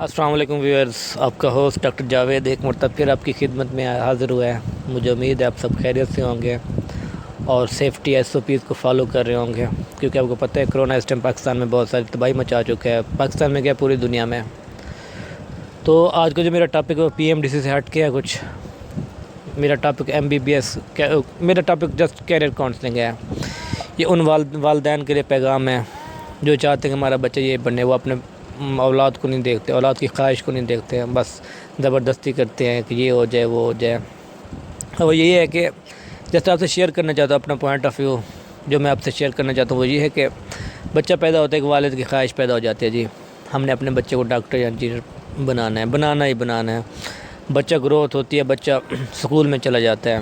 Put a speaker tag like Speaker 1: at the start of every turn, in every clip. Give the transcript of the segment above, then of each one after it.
Speaker 1: السلام علیکم ویورز، آپ کا ہوسٹ ڈاکٹر جاوید ایک مرتبہ پھر آپ کی خدمت میں حاضر ہوا ہے۔ مجھے امید ہے آپ سب خیریت سے ہوں گے اور سیفٹی SOPs کو فالو کر رہے ہوں گے، کیونکہ آپ کو پتہ ہے کرونا اس ٹائم پاکستان میں بہت ساری تباہی مچا چکا ہے، پاکستان میں کیا پوری دنیا میں۔ تو آج کا جو میرا ٹاپک ہے وہ PMDC سے ہٹ کے ہے کچھ۔ میرا ٹاپک MBBS، میرا ٹاپک جسٹ کیریئر کاؤنسلنگ ہے۔ یہ ان والدین کے لیے پیغام ہے جو چاہتے ہیں کہ ہمارا بچہ یہ بنے، وہ اپنے اولاد کو نہیں دیکھتے، اولاد کی خواہش کو نہیں دیکھتے ہیں، بس زبردستی کرتے ہیں کہ یہ ہو جائے وہ ہو جائے۔ اور یہی ہے کہ جیسے آپ سے شیئر کرنا چاہتا ہوں اپنا پوائنٹ آف ویو، جو میں آپ سے شیئر کرنا چاہتا ہوں وہ یہ ہے کہ بچہ پیدا ہوتا ہے کہ والد کی خواہش پیدا ہو جاتی ہے، جی ہم نے اپنے بچے کو ڈاکٹر یا انجینئر بنانا ہے۔ بچہ گروتھ ہوتی ہے، بچہ سکول میں چلا جاتا ہے،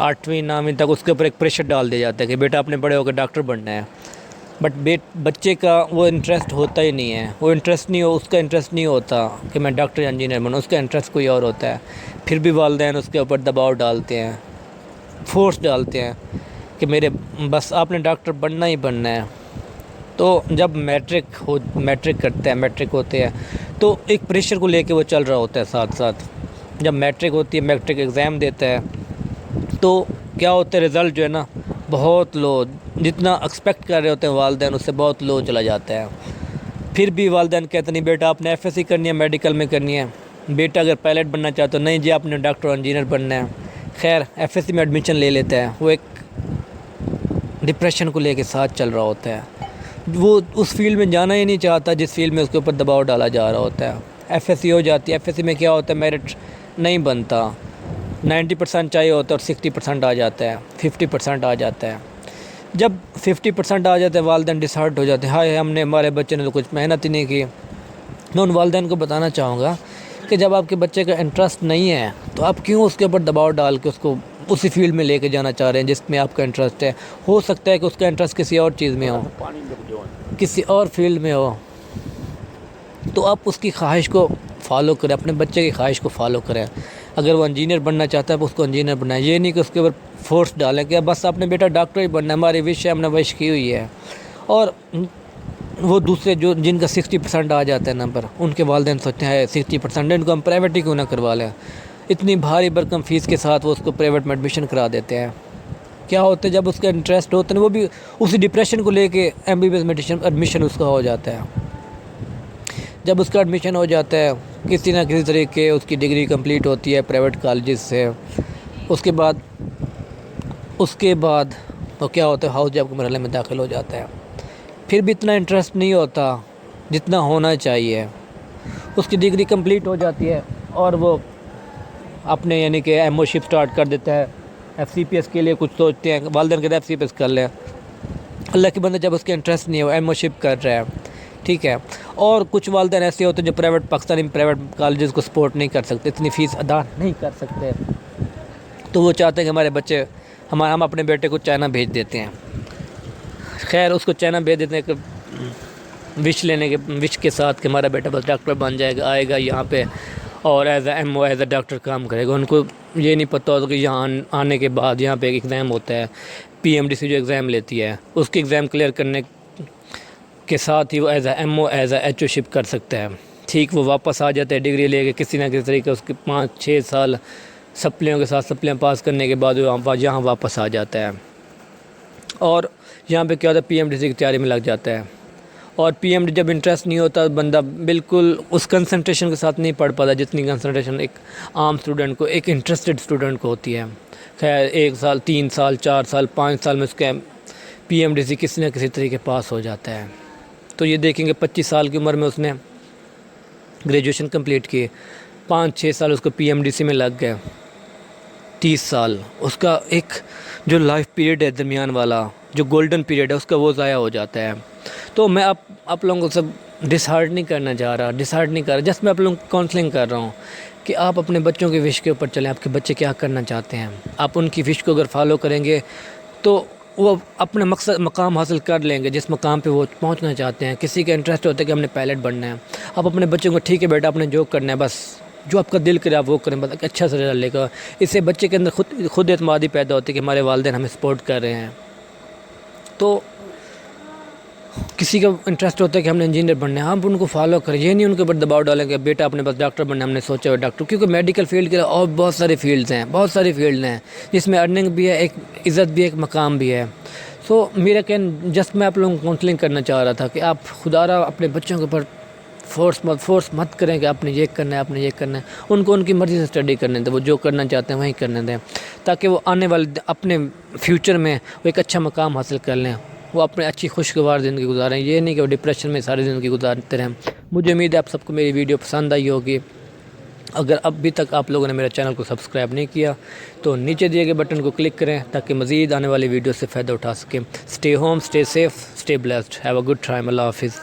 Speaker 1: 8ویں 9ویں تک اس کے اوپر ایک پریشر ڈال دیا جاتا ہے کہ بیٹا اپنے بڑے ہو کے ڈاکٹر بننا ہے۔ بٹ بچے کا وہ انٹرسٹ ہوتا ہی نہیں ہے، اس کا انٹرسٹ نہیں ہوتا کہ میں ڈاکٹر یا انجینئر بنوں، اس کا انٹرسٹ کوئی اور ہوتا ہے۔ پھر بھی والدین اس کے اوپر دباؤ ڈالتے ہیں، فورس ڈالتے ہیں کہ بس آپ نے ڈاکٹر بننا ہی بننا ہے۔ تو جب میٹرک کرتے ہیں، میٹرک ہوتے ہیں تو ایک پریشر کو لے کے وہ چل رہا ہوتا ہے ساتھ ساتھ۔ جب میٹرک ہوتی ہے، میٹرک ایگزام دیتا ہے تو کیا ہوتا ہے، رزلٹ جو ہے نا بہت لو، جتنا ایکسپیکٹ کر رہے ہوتے ہیں والدین اس سے بہت لو چلا جاتا ہے۔ پھر بھی والدین کہتے نہیں بیٹا آپ نے FSC کرنی ہے، میڈیکل میں کرنی ہے، بیٹا اگر پائلٹ بننا چاہتے ہو نہیں جی آپ نے ڈاکٹر اور انجینئر بننا ہے۔ خیر FSC میں ایڈمیشن لے لیتا ہے، وہ ایک ڈپریشن کو لے کے ساتھ چل رہا ہوتا ہے، وہ اس فیلڈ میں جانا ہی نہیں چاہتا جس فیلڈ میں اس کے اوپر دباؤ ڈالا جا رہا ہوتا ہے۔ FSC ہو جاتی ہے، FSC میں کیا ہوتا ہے، میرٹ نہیں بنتا، 90% چاہیے ہوتا ہے اور 60% آ جاتا ہے، 50% آ جاتا ہے۔ جب 50% آ جاتے ہیں والدین ڈسہارٹ ہو جاتے ہیں، ہائے ہمارے بچے نے تو کچھ محنت ہی نہیں کی۔ میں ان والدین کو بتانا چاہوں گا کہ جب آپ کے بچے کا انٹرسٹ نہیں ہے تو آپ کیوں اس کے اوپر دباؤ ڈال کے اس کو اسی فیلڈ میں لے کے جانا چاہ رہے ہیں جس میں آپ کا انٹرسٹ ہے۔ ہو سکتا ہے کہ اس کا انٹرسٹ کسی اور چیز میں ہو، کسی اور فیلڈ میں ہو، تو آپ اس کی خواہش کو فالو کریں، اپنے بچے کی خواہش کو فالو کریں۔ اگر وہ انجینئر بننا چاہتا ہے تو اس کو انجینئر بنائیں، یہ نہیں کہ اس کے اوپر فورس ڈالیں کہ بس آپ نے بیٹا ڈاکٹر ہی بننا ہے، ہماری وش ہے، ہم نے وش کی ہوئی ہے۔ اور وہ دوسرے جن کا 60% آ جاتا ہے نمبر، ان کے والدین سوچتے ہیں 60% ان کو ہم پرائیویٹ ہی کیوں نہ کروا لیں، اتنی بھاری برکم فیس کے ساتھ وہ اس کو پرائیویٹ میں ایڈمیشن کرا دیتے ہیں۔ کیا ہوتا ہے جب اس کا انٹرسٹ ہوتا ہے وہ بھی اسی ڈپریشن کو لے کے MBBS میں ایڈمیشن اس کا ہو جاتا ہے۔ جب اس کا ایڈمیشن ہو جاتا ہے کسی نہ کسی طریقے اس کی ڈگری کمپلیٹ ہوتی ہے پرائیویٹ کالجز سے، اس کے بعد تو کیا ہوتا ہے، ہاؤس جاب کے مرحلے میں داخل ہو جاتا ہے۔ پھر بھی اتنا انٹرسٹ نہیں ہوتا جتنا ہونا چاہیے، اس کی ڈگری کمپلیٹ ہو جاتی ہے اور وہ اپنے یعنی کہ MO شپ سٹارٹ کر دیتا ہے۔ FCPS کے لیے کچھ سوچتے ہیں، والدین کہتے ہیں FCPS کر لیں، اللہ کے بندے جب اس کے انٹرسٹ نہیں ہے وہ MO شپ کر رہا ہے، ٹھیک ہے۔ اور کچھ والدین ایسے ہوتے ہیں جو پاکستانی پرائیویٹ کالجز کو سپورٹ نہیں کر سکتے، اتنی فیس ادا نہیں کر سکتے، تو وہ چاہتے ہیں کہ ہمارے بچے ہم اپنے بیٹے کو چائنا بھیج دیتے ہیں۔ خیر اس کو چائنا بھیج دیتے ہیں کہ وش کے ساتھ کہ ہمارا بیٹا بس ڈاکٹر بن جائے گا، آئے گا یہاں پہ اور as a MO as a doctor کام کرے گا۔ ان کو یہ نہیں پتہ ہوتا کہ یہاں آنے کے بعد یہاں پہ ایک ایگزام ہوتا ہے، PMDC جو ایگزام لیتی ہے، اس کے ایگزام کلیئر کرنے کے ساتھ ہی وہ as a MO as a HO شپ کر سکتا ہے، ٹھیک۔ وہ واپس آ جاتا ہے ڈگری لے کے، کسی نہ کسی طریقے اس کے 5-6 سال سپلیوں کے ساتھ سپلیاں پاس کرنے کے بعد وہ یہاں واپس آ جاتا ہے اور یہاں پہ کیا ہوتا ہے PMDC کی تیاری میں لگ جاتا ہے۔ اور PMD جب انٹرسٹ نہیں ہوتا بندہ بالکل اس کنسنٹریشن کے ساتھ نہیں پڑھ پاتا جتنی کنسنٹریشن ایک عام اسٹوڈنٹ کو، ایک انٹرسٹڈ اسٹوڈنٹ کو ہوتی ہے۔ خیر 1 سال 3 سال 4 سال 5 سال میں اس کے PMDC کسی نہ کسی طریقے پاس ہو جاتا ہے۔ تو یہ دیکھیں گے 25 سال کی عمر میں اس نے گریجویشن کمپلیٹ کی، 5-6 سال اس کو PMDC میں لگ گئے، 30 سال اس کا ایک جو لائف پیریڈ ہے درمیان والا جو گولڈن پیریڈ ہے اس کا وہ ضائع ہو جاتا ہے۔ تو میں آپ لوگوں کو سب ڈسہارٹ نہیں کرنا چاہ رہا، جسٹ میں آپ لوگوں کو کاؤنسلنگ کر رہا ہوں کہ آپ اپنے بچوں کے وش کے اوپر چلیں، آپ کے بچے کیا کرنا چاہتے ہیں، آپ ان کی وش کو اگر فالو کریں گے تو وہ اپنا مقام حاصل کر لیں گے جس مقام پہ وہ پہنچنا چاہتے ہیں۔ کسی کا انٹرسٹ ہوتا ہے کہ ہم نے پائلٹ بننا ہے، آپ اپنے بچوں کو ٹھیک ہے بیٹا آپ نے جو کرنا ہے بس جو آپ کا دل کرے آپ وہ کریں، بس اچھا سے رزلٹ لے کر، اس سے بچے کے اندر خود اعتمادی پیدا ہوتی ہے کہ ہمارے والدین ہمیں سپورٹ کر رہے ہیں۔ تو کسی کا انٹرسٹ ہوتا ہے کہ ہم نے انجینئر بننا ہے، ہم ان کو فالو کریں، یہ نہیں ان کے اوپر دباؤ ڈالیں کہ بیٹا اپنے بس ڈاکٹر بننا ہے، ہم نے سوچا ہوا ڈاکٹر، کیونکہ میڈیکل فیلڈ کے اور بہت ساری فیلڈز ہیں، بہت ساری فیلڈ ہیں جس میں ارننگ بھی ہے، ایک عزت بھی ہے، ایک مقام بھی ہے۔ سو میرا جسٹ میں آپ لوگوں کو کاؤنسلنگ کرنا چاہ رہا تھا کہ آپ خدا را اپنے بچوں کے اوپر فورس مت کریں کہ آپ نے یہ کرنا ہے، آپ نے یہ کرنا ہے، ان کو ان کی مرضی سے اسٹڈی کرنے دیں، وہ جو کرنا چاہتے ہیں وہیں کرنے دیں، تاکہ وہ آنے والے اپنے فیوچر میں وہ ایک اچھا مقام حاصل کر لیں، وہ اپنے اچھی خوشگوار زندگی گزاریں، یہ نہیں کہ وہ ڈپریشن میں ساری زندگی گزارتے رہیں۔ مجھے امید ہے آپ سب کو میری ویڈیو پسند آئی ہوگی۔ اگر ابھی تک آپ لوگوں نے میرے چینل کو سبسکرائب نہیں کیا تو نیچے دیے گئے بٹن کو کلک کریں تاکہ مزید آنے والی ویڈیو سے فائدہ اٹھا سکیں۔ Stay home, stay safe, stay blessed, have a good time, اللہ حافظ۔